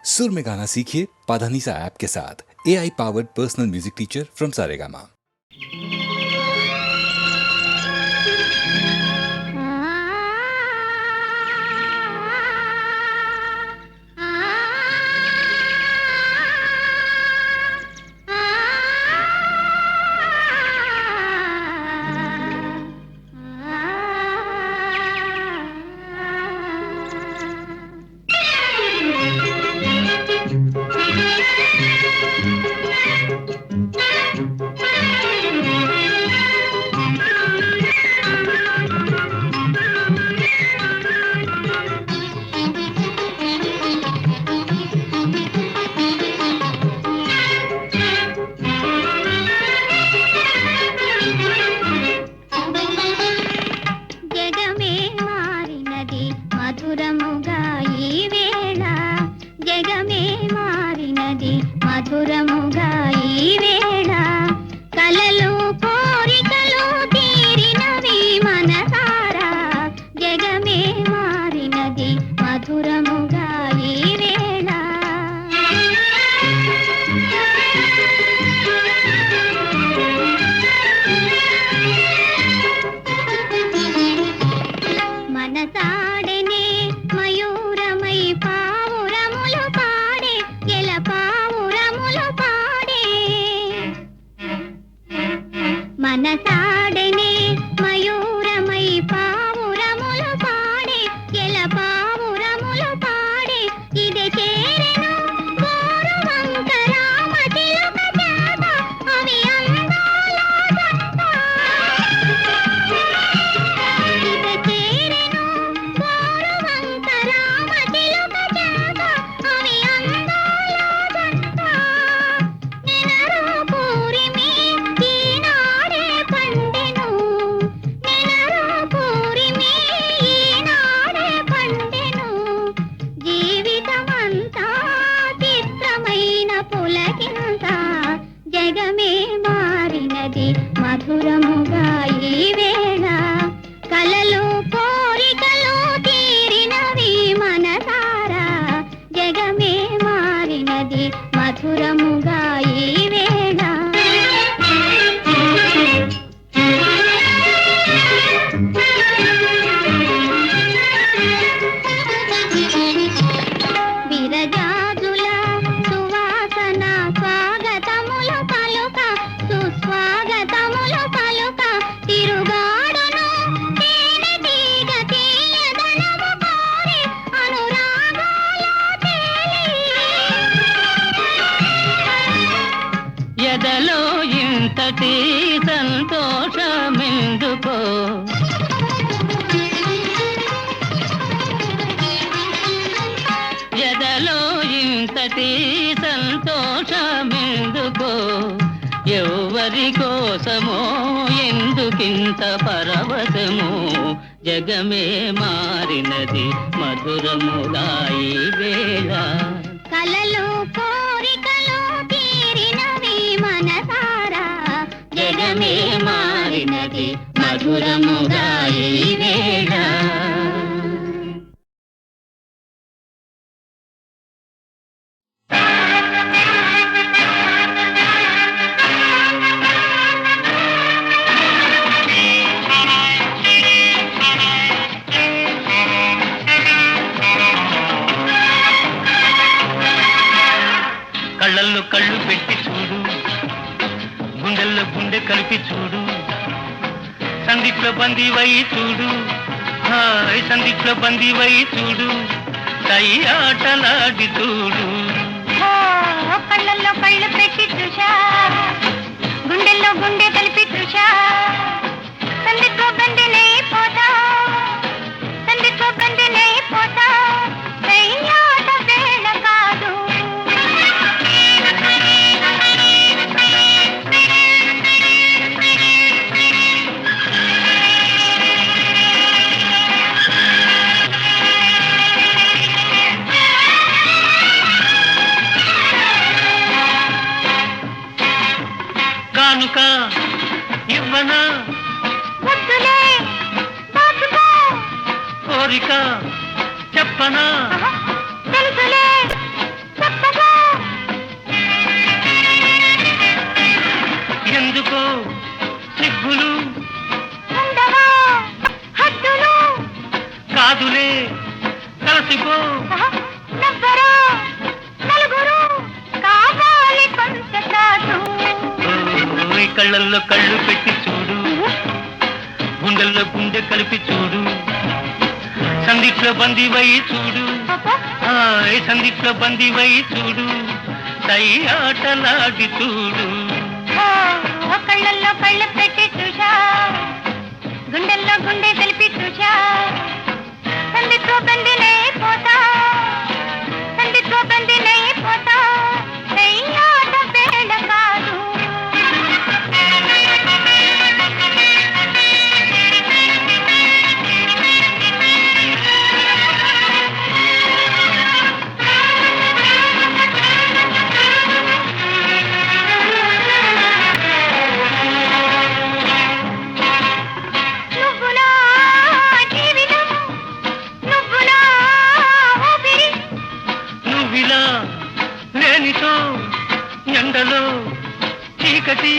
सुर में गाना सीखिए पाधानीसा ऐप के साथ। AI powered personal music teacher from Saregama. మధురముగా ఈ వేళ కలలు కోరికలు తీరినవి మనసారా జగమే మారినది మధురముగా ఈ వేళ మనసాడనే మయూరమై పావురములు పాడే పావురములు పాడే మనసాడనే మయూరమై పావురములు పాడే ఎల పావురములు పాడే ఇది చేరెను గోరువంక రామ చిలుక చేత అవి అందాల జంట ఇది చేరెను గోరువంక రామ చిలుక చేత అవి అందాల జంట నెనరూపురిమి ఈనాడే పండెను నెనరూపురిమి ఈనాడే పండెను జీవితమంతా చిత్రమైన పులకింత జగమే మారినది మధురముగా ఈ వేళ కలలు కోరికలు తీరినవి మనసారా జగమే మారినది మధురముగా ఈ వేళ విరజాజుల సువాసన స్వాగతములు పలుక సుస్వాగతములు పలుక తిరుగాడును తేనె తీగ తీయదనము కోరి అనురాగాల తేలి ఎదలో ఇంతటి సంతోషమెందుకో ఎదలో ఇంతటి సంతోషమెందుకో ఎవరి కోసమో ఎందుకింత పరవశమో జగమే మారినది మధురముగా ఈ వేళ కలలు కోరికలు తీరినవి మనసారా జగమే మారినది మధురముగా ఈ వేళ కళ్ళల్లో కళ్ళు పెట్టి చూడు గుండెల్లో గుండె కలిపి చూడు సందిట్లో బందీవై చూడు హాయ్ సందిట్లో బందీవై చూడు దై ఆటలాడి చూడు కళ్ళల్లో కళ్ళు పెట్టి చూశా గుండెల్లో గుండె కలిపి చూశా సందిట్లో బందినై పోతా సందిట్లో బందినై పోతా దయ్యాట వేళ కాదు కానుక ఇవ్వనా వద్దులే బాబుగా కోరిక చెప్పనా తెలుసులే కళ్ళల్లో కళ్ళు పెట్టి చూడు, గుండెల్లో గుండె కలిపి చూడు, సందిట్లో బందీవై చూడు, సందిట్లో బందీవై చూడు, సై ఆటలాడి చూడు. కళ్ళల్లో కళ్ళు పెట్టి చూశా, గుండెల్లో గుండె కలిపి చూశా, సందిట్లో బందీనై పోతా, సందిట్లో బందీనై పోతా, ఆట వేళ కాదు. ఎండలో చీకటి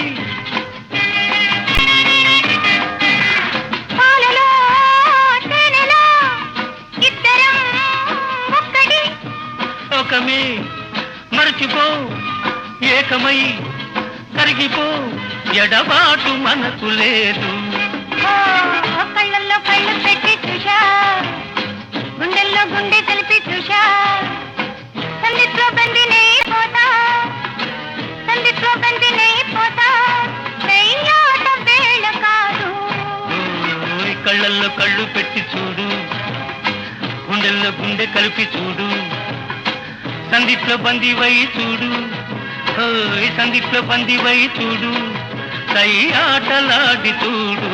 పాలలో తేనెలో ఇద్దరం ఒక్కటి, ఒకమే మరచిపో, ఏకమై కరిగిపో, ఎడబాటు మనకు లేదు. కళ్ళల్లో కళ్ళు పెట్టి చూశా, గుండెల్లో గుండె కలిపి చూశా, సందిట్లో బందీనై పోతా, సందిట్లో బందీనై పోతా, ఆట వేళ కాదు. కళ్ళల్లో కళ్ళు పెట్టి చూడు, గుండెల్లో గుండె కలిపి చూడు, సందిట్లో బందీవై చూడు, సందిట్లో బందీవై చూడు, సై ఆటలాడి చూడు.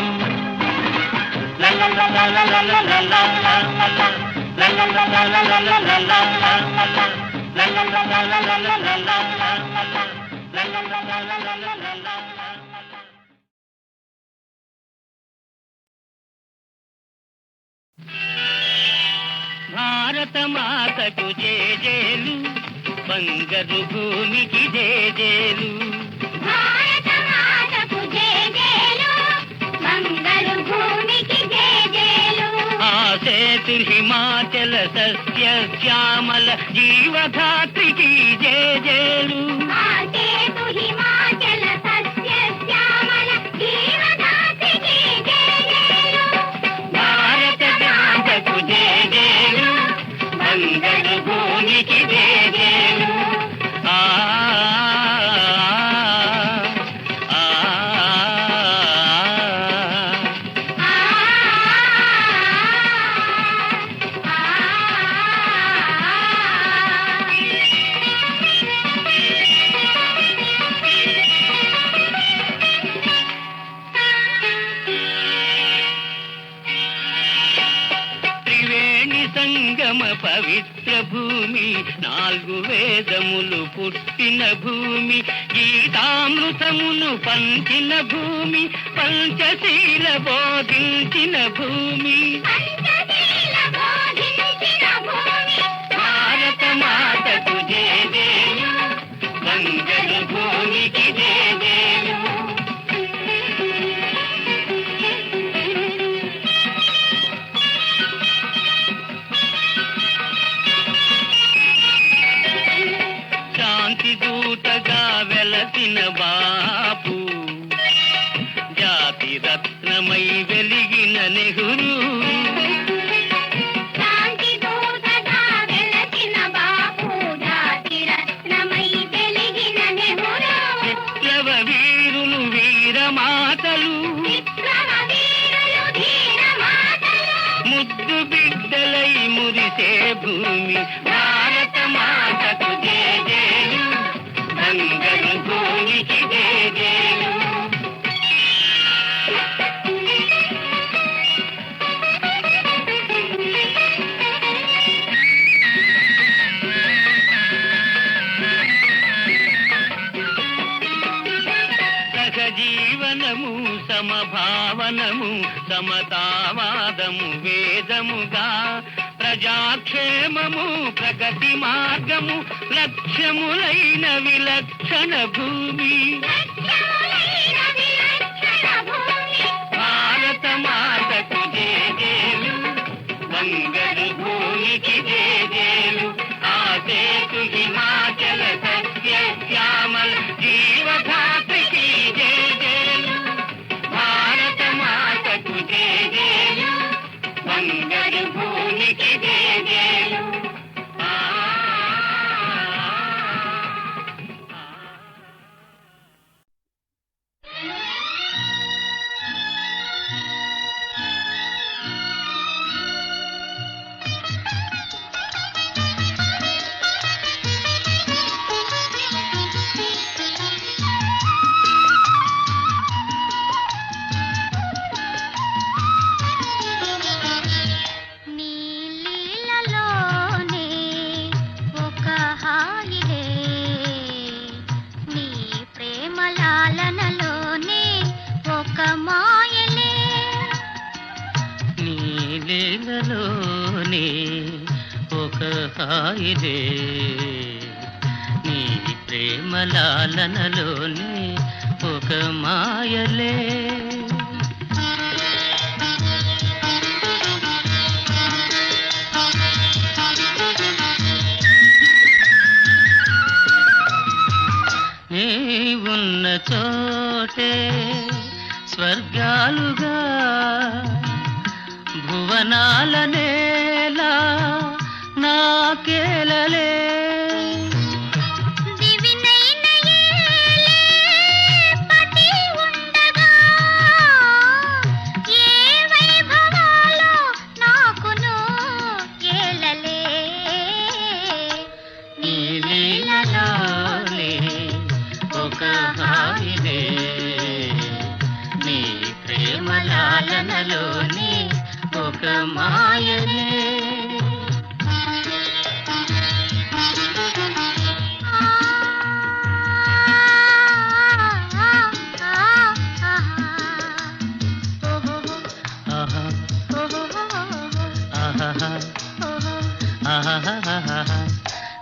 భారత మాతకు జేజేలు, బంగారు భూమికి జేజేలు. భారత మాతకు జేజేలు, బంగారు భూమికి జేజేలు. ఆ సేతు హిమాచల సస్య శ్యామల జీవధాత్రికి జేజేలు. ఆ సేతు హిమాచల సస్య శ్యామల జీవధాత్రికి జేజేలు. భారత మాతకు జేజేలు, బంగారు భూమికి జేజేలు. ఆ సంగమ పవిత్ర భూమి, 4 వేదములు పుట్టిన భూమి, గీతామృతమును పంచిన భూమి, పంచశీల బోధించిన భూమి. భారత మాతకు జేజేలు, బంగారు భూమికి జేజేలు. దూతగా వెలసిన బాపు, జాతి రత్నమై వెలిగిన నెహ్రూ. శాంతి దూతగా వెలసిన బాపు, జాతి రత్నమై వెలిగిన నెహ్రూ. విప్లవ వీరులు వీరమాతలు, విప్లవ వీరులు ధీరమాతలు, ముద్దు బిడ్డలై మురిసే భూమి. భారత మాతకు జేజేలు, బంగారు భూమికి జేజేలు. సహజీవనము, సమభావనము, సమతావాదము వేదముగా, ప్రజాక్షేమము ప్రగతి మార్గము, లక్ష్యములైన విలక్షణ భూమి. భారత మాతకు జేజేలు, బంగారు భూమికి జేజేలు. ఆ సేతు హిమాచల సస్య శ్యామల జీవధాత్రికి జేజేలు. హాయిరే నీ ప్రేమ లాలనలోని ఒక మాయలే. నీ ఉన్న చోటే స్వర్గాలుగా భువనాల నేలా నాకేలలే. దివినైన ఏలే పతి ఉండగా ఏ వైభవాలో నాకును ఏలలే. నీ లీలలోనే ఒక హాయిలే నీ ప్రేమ లాలనలోని ఒక మాయలే. ఆహా ఆహాహా ఆహాహాహా.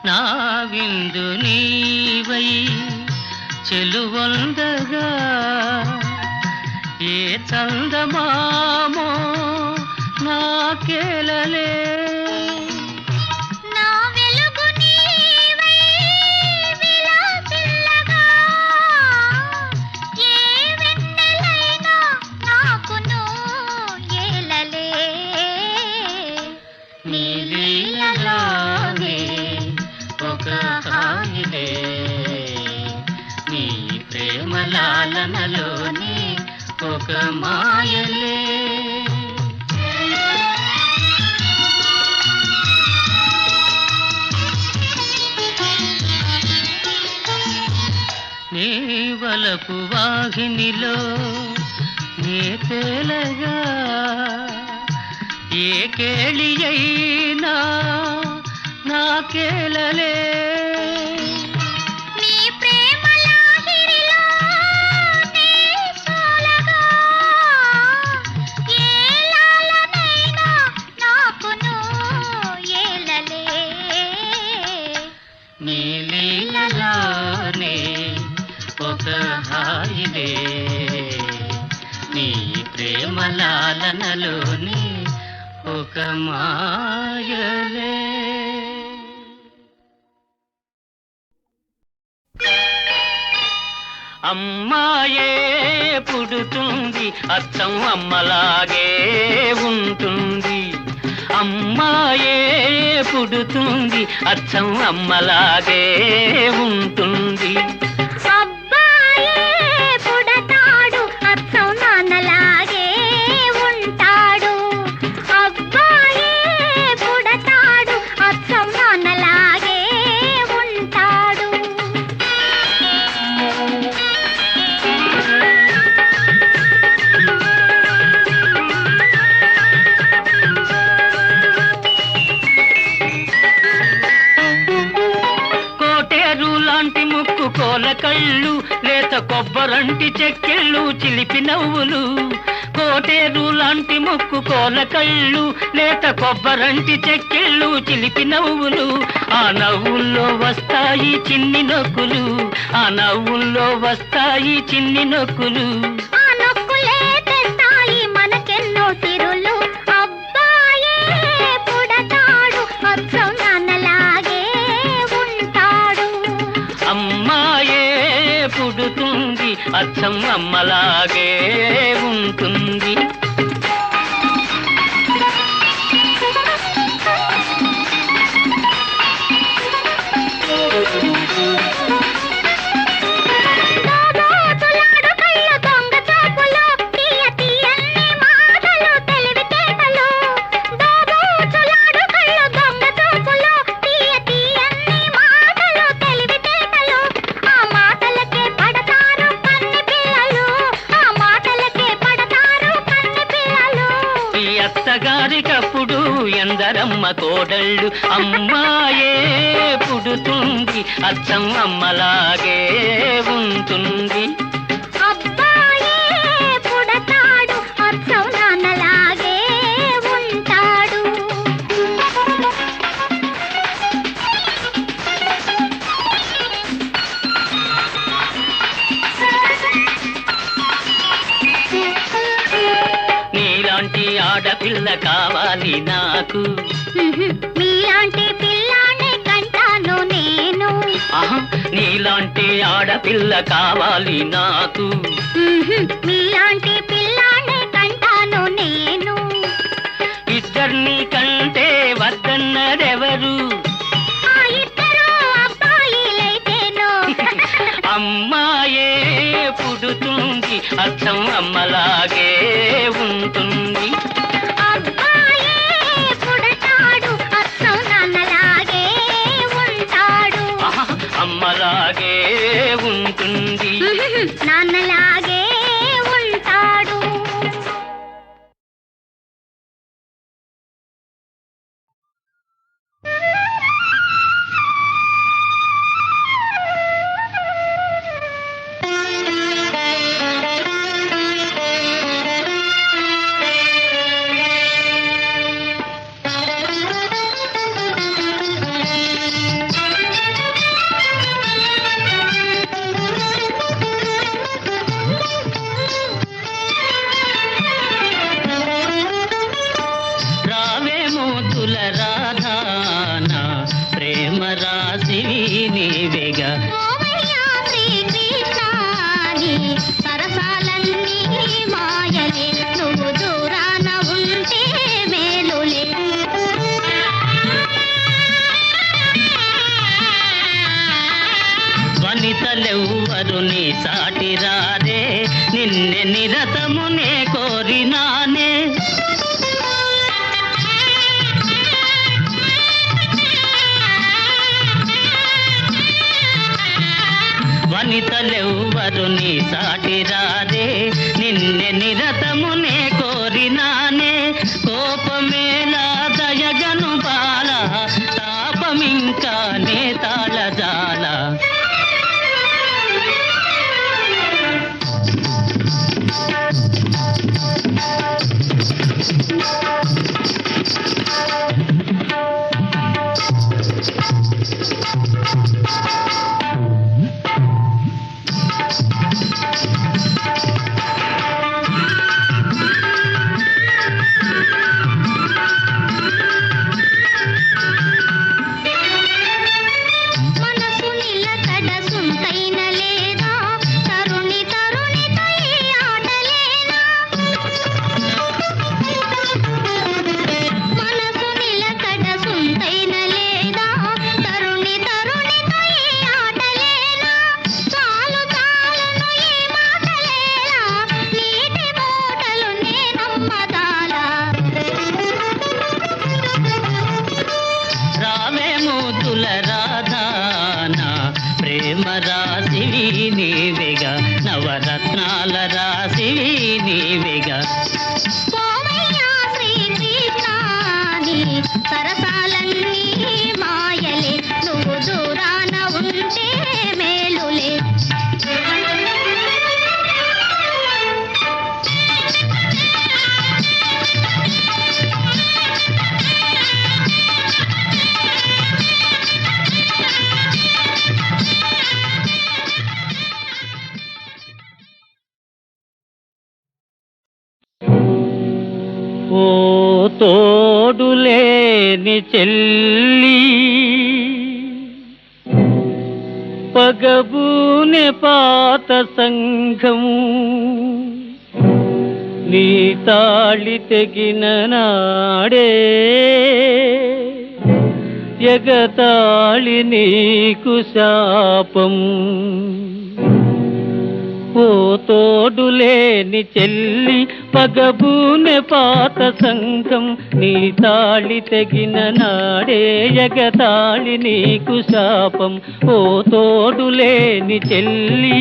నా విందు నీవై చెలువొందగా ఏ చందమామో నాకేలలే. నా వెలుగు నీవై విలాసిల్లగా ఏ వెన్నెలైనా నాకును ఏలలే. నీ లీలలోనే ఒక హాయిలే నీ ప్రేమ లాలనలోని ఒక మాయలే. నీ వలపు వాహినిలో నే తేలగా ఏ కేళి అయినా నాకేలలే. నీ ప్రేమ లాహిరిలో నే సోలగా ఏ లాలనైనా నాకును ఏలలే. నీ లీలలోనే ఒక హాయిలే నీ ప్రేమ లాలనలోని ఒక మాయలే. అమ్మాయే పుడుతుంది అచ్చం అమ్మలాగే ఉంటుంది. అమ్మాయే పుడుతుంది అచ్చం అమ్మలాగే ఉంటుంది. అబ్బాయే పుడతాడు అచ్చం నాన్నలాగే ఉంటాడు. అబ్బాయే పుడతాడు అచ్చం నాన్నలాగే ఉంటాడు. కోటేరు లాంటి ముక్కు కోల కళ్ళు లేత కొబ్బరంటి చెక్కిళ్ళు చిలిపి నవ్వులు. కోటేరు లాంటి ముక్కు కోల కళ్ళు లేత కొబ్బరంటి చెక్కిళ్ళు చిలిపి నవ్వులు. ఆ నవ్వుల్లో వస్తాయి చిన్ని నొక్కులు. ఆ నవ్వుల్లో వస్తాయి చిన్ని నొక్కులు. ఆ నొక్కులే తెస్తాయి మనకెన్నో తిరులు. అబ్బాయే పుడతాడు అచ్చం నాన్నలాగే ఉంటాడు. అమ్మాయే పుడుతుంది అచ్చం అమ్మలాగే ఉంటుంది. దోబోతులాడు కళ్ళ దొంగ చూపులు, తీయ తీయని మాటలు తెలివితేటలు. దోబోతులాడు కళ్ళ దొంగ చూపులు, తీయ తీయని మాటలు తెలివితేటలు. ఆ మాటలకే పడతారు కన్నె పిల్లలు. ఆ మాటలకే పడతారు కన్నె పిల్లలు. ఈ అత్తగారికప్పుడు ఎందరమ్మ కోడళ్ళు. అమ్మాయే పుడుతుంది అచ్చం అమ్మలాగే ఉంటుంది. అబ్బాయే పుడతాడు అచ్చం నాన్నలాగే ఉంటాడు. ఆడపిల్ల కావాలి నాకు. మీలాంటి పిల్లాన్ని కంటాను నేను. నీలాంటి ఆడపిల్ల కావాలి నాకు. మీలాంటి పిల్లాన్ని కంటాను నేను. ఇద్దరిని కంటే వద్దన్నదెవరు? ఆ ఇద్దరు అబ్బాయిలైతేను. అమ్మాయే పుడుతుంది అచ్చం అమ్మలాగే ఉంటుంది. అబ్బాయే పుడతాడు అచ్చం నాన్నలాగే ఉంటాడు. అమ్మలాగే ఉంటుంది, నాన్నలాగే ఉంటాడు. వనితలెవ్వరు నీ సాటిరారే, నిన్నె నిరతమునే కోరినానే. వనితలెవ్వరు నీ సాటిరారే, నిన్నె నిరతమునే కోరినానే. కోపమేలా దయగను బాల, తాపమింకా నే తాళజాల. నీవేగా, నవరత్నాల రాశివి నీవేగా. సరసాలన్నీ మాయలే, నువ్వు దూరాన ఉంటే మేలులే. ఓ తోడులేని చెల్లి, పగబూనె పాత సంఘం, నీ తాళి తెగిన నాడే ఎగతాళి నీకు శాపం. ఓ తోడులేని చెల్లి, పగబూనె పాత సంఘం, నీ తాళి తెగిన నాడే ఎగతాళి నీకు శాపం. ఓ తోడులేని చెల్లి.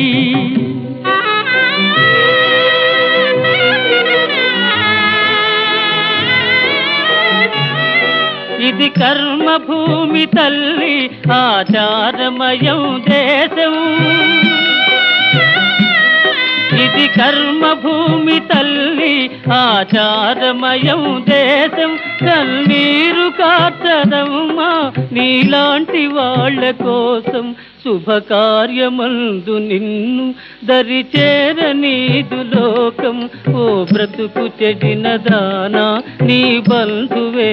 ఇది కర్మభూమి తల్లి, ఆచారమయం దేశం. ఇది కర్మభూమి తల్లి ఆచారమయం దేశం కన్నీరు కార్చదమ్మా నీలాంటి వాళ్ళ కోసం శుభకార్యమందు నిన్ను దరిచేరనీదు లోకం ఓ బ్రతుకు చెడిన దానా నీ బంధువే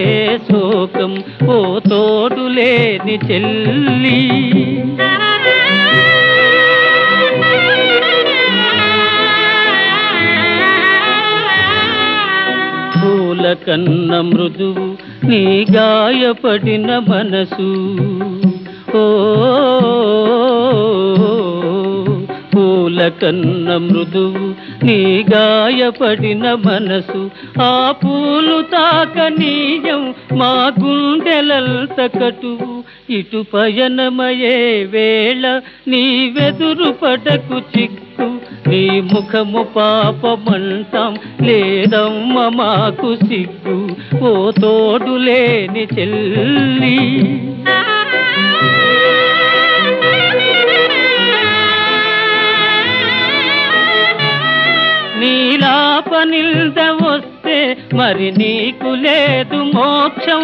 శోకం ఓ తోడులేని చెల్లి పూల కన్న మృదువు నీ గాయపడిన మనసు ఓ పూల కన్న మృదువు నీ గాయపడిన మనసు ఆ పూలు తాకనీయం మా గుండెలంత కటువు ఇటు పయనమయే వేళ నీ వెదురు పడకు చిక్కు నీ ముఖము పాపమంటాం లేదమ్మ మాకు సిగ్గు ఓ తోడులేని చెల్లి నీలాపనిల్ద వస్తే మరి నీకు లేదు మోక్షం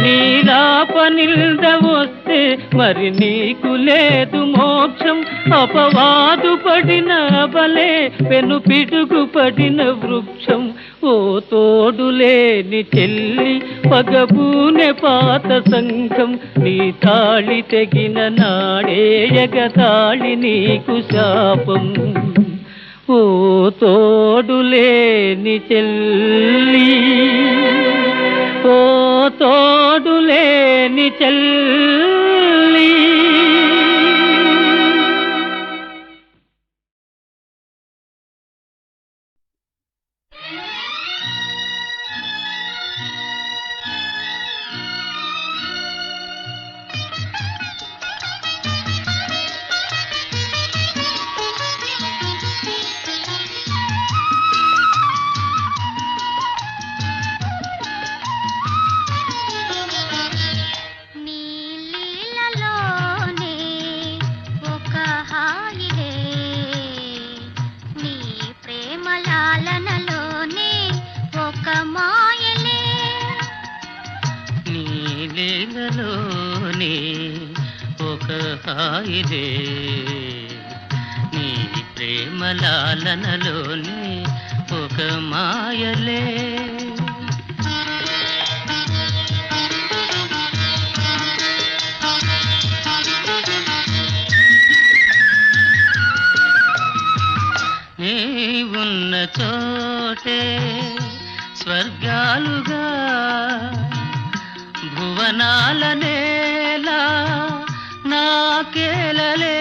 నీలాపనిల్ద వస్తే మరి నీకు లేదు మోక్షం అపవాదు పడిన బలే పెను పిడుగు పడిన వృక్షం ఓ తోడులేని చెల్లి పగబూనె పాత సంఘం నీ తాళి తెగిన నాడే ఎగతాళి నీకు శాపం ఓ తోడులేని చెల్లి ఓ తోడులేని చెల్లి నీలోనే ఒక హాయిదే నీ ప్రేమలాలనలోనే ఒక మాయలే నీ ఉన్న చోటే స్వర్గాలుగా భువనాల నేల నాకేలలే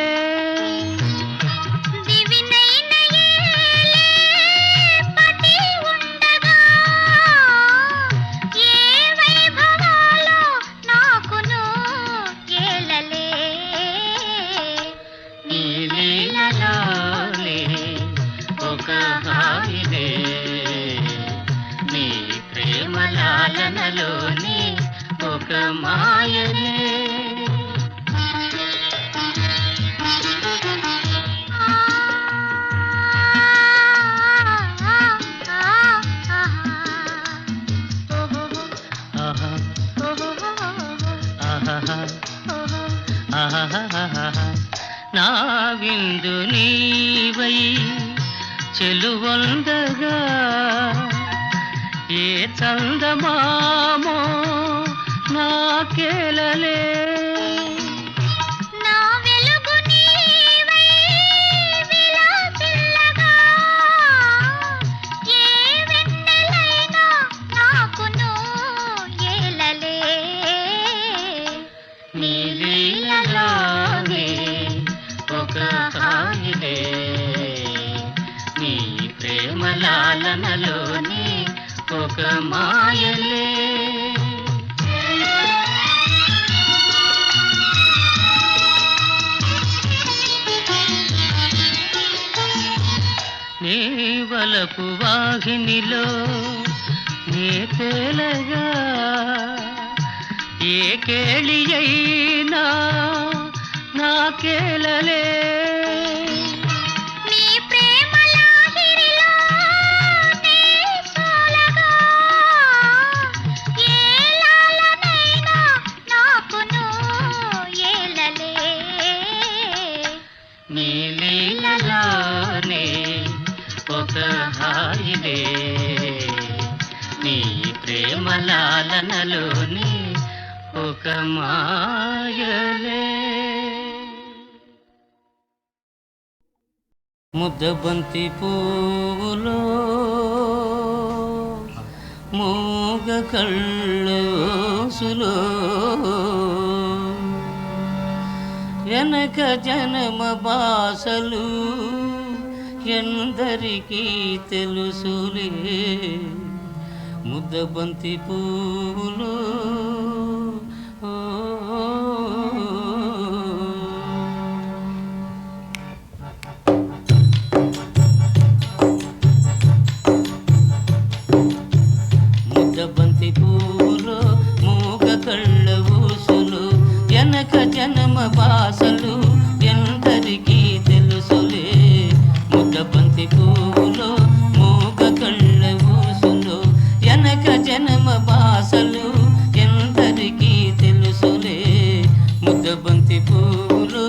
లాలనలోని ఒక మాయలే నా విందు నీవై చెలువొందగా ఏ చందమామో నాకేలలే నా వెలుగు నీవై విలాసిల్లగా ఏ వెన్నెలైనా నాకును ఏలలే నీ లీలలోనే ఒక హాయిలే నీ ప్రేమ లాలనలోని ఒక మాయలే నీ వలపు వాహినిలో నీ తేలగా ఏ కేళి అయినా నాకేలలే తనలోని ఒక మాయలే. ముద్దబంతి పువ్వులో మూగ కళ్ళోసులో వెనక జనమ బాసలు ఎందరికీ తెలుసులే. ముద్దబంతి పువ్వులో ముద్దబంతి పూలో మూగ కళ్ళ ఊసులు వెనక జనమ బాసలు ఎందరికీ తెలుసులే. ముద్దబంతి పూలో మూగ కళ్ళ ఊసులు వెనక జనమ బాసలు ఎందరికీ తెలుసులే. ముద్దబంతి పూలో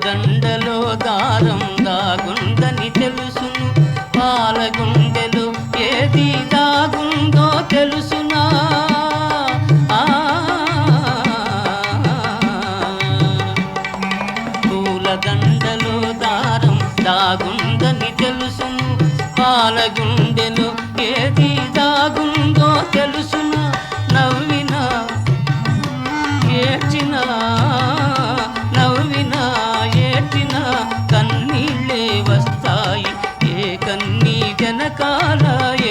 దండలో దారం దాగుందని తెలుసును. పాలగుండెలో ఏది దాగుందో తెలుసునా. పూల దండలో దారం దాగుందని తెలుసును. పాలగుండెలో ఏది దాగుందో తెలుసునా. నవ్వినా ఏడ్చినా నవ్వినా ఏడ్చినా కన్నీళ్ళే వస్తాయి. ఏ కన్నీ వెనకాల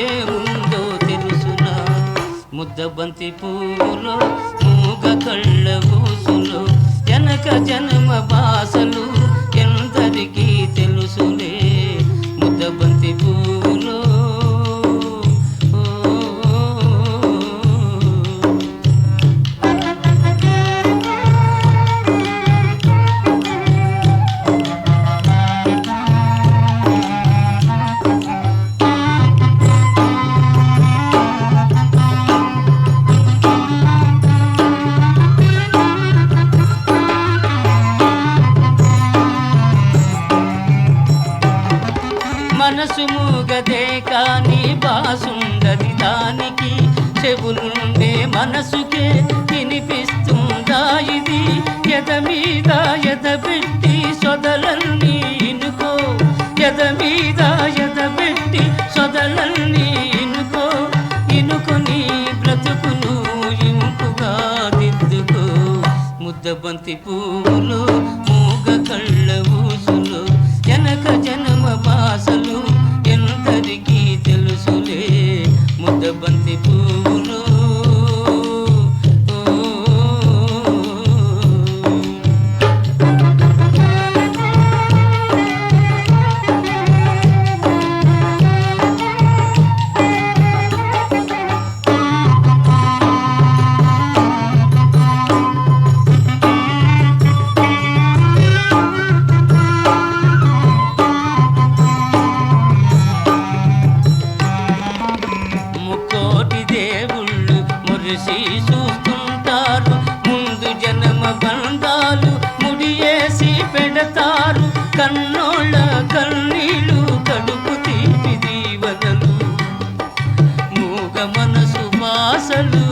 ఏముందో తెలుసునా. ముద్దబంతి పూలో మూగ కళ్ళ ఊసులో వెనక జన్మ బాసలు ఎందరికీ తెలుసులే. ముద్దబంతి పూలో మనసు మూగదే కాని బాసుండది దానికి. చెవులుండే మనసుకే వినిపిస్తుందా ఇది. ఎద మీద ఎదబెట్టి సొదలన్నీ ఇనుకో. ఎద మీద ఎదబెట్టి సొదలన్నీ ఇనుకో. ఇనుకొని బ్రతుకును ఇంపుగా దిద్దుకో. ముద్దబంతి పూలు మూగ కళ్ళ ఊసులు వెనక జన్మ బాసలు ఎందరికీ తెలుసులే. ముద్దబంతి పూలు చూస్తుంటారు. ముందు జన్మ బంధాలు ముడియేసి పెడతారు. కన్నోళ్ళ కన్నీళ్ళు కడుపు తీపి దీవెనలు. మూగ మనసు బాసలు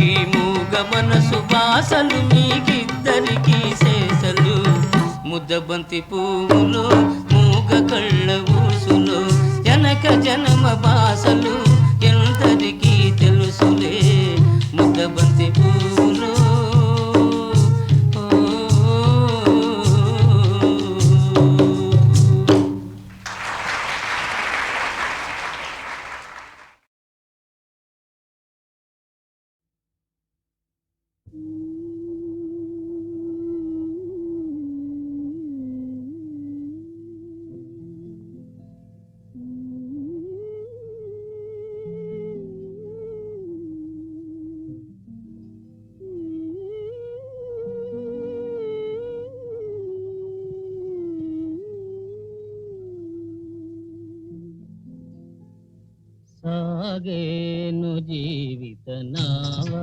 ఈ మూగ మనసు బాసలు మీకిద్దరికీ శేషలు. ముద్దబంతి పువ్వులో మూగ కళ్ళ ఊసులో వెనక జన్మ బాసలు ఎందరికీ తెలుసులే. ముద్దబంతి పూలు సాగేను జీవిత నావా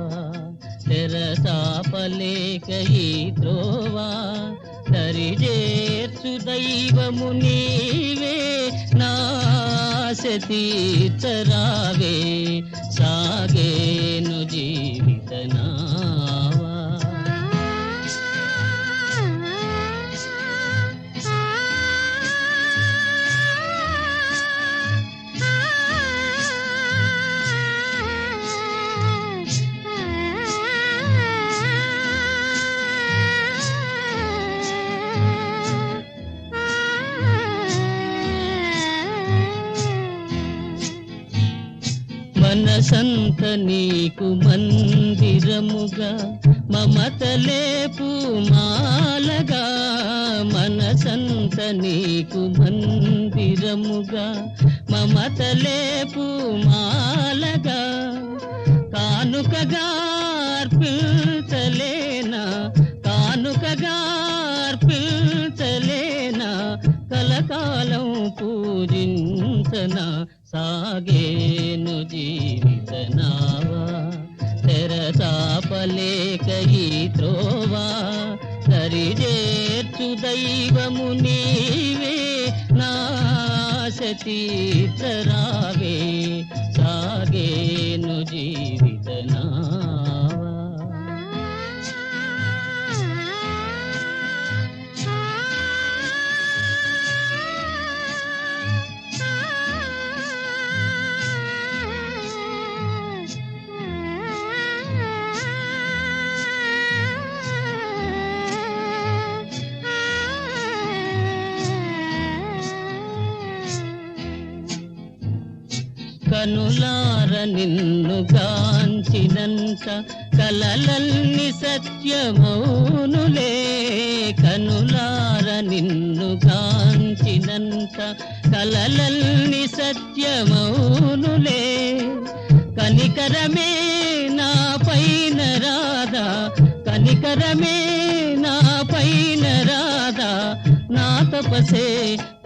తెరసాపలేక ఈ త్రోవా దరిజేర్చు దైవము నీవే నాశ తీర్చరావే సాగేను జీవిత నావా మనసంత నీకు మందిరముగా మమతలేపు మాలగా మనసంత నీకు మందిరముగా మమతలేపు మాలగా కానుకగా అర్పించలేనా కానుకగా అర్పించలేనా కలకాలం పూజించనా సాగేను జీవిత నావా తెరసాపలేక ఈ త్రోవా సరిజేర్చు దైవము నీవే నాశ తీర్చరావే సాగేను జీవిత నావా కనులార నిన్ను గాంచినంత కలలన్ని సత్యమౌనులే కనులార నిన్ను గాంచినంత కలలన్ని సత్యమౌనులే కనికరమే నా పైన రాదా కనికరమే నా పైన రాదా నా తపసే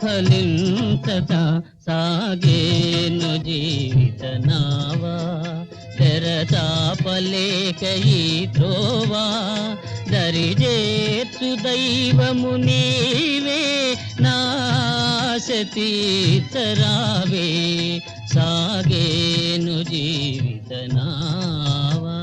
ఫలించదా సాగేను జీవిత నావా తెరచాపలేక ఈ త్రోవా దరిజేర్చు దైవము నీవే నాశ తీర్చరావే సాగేను జీవిత నావా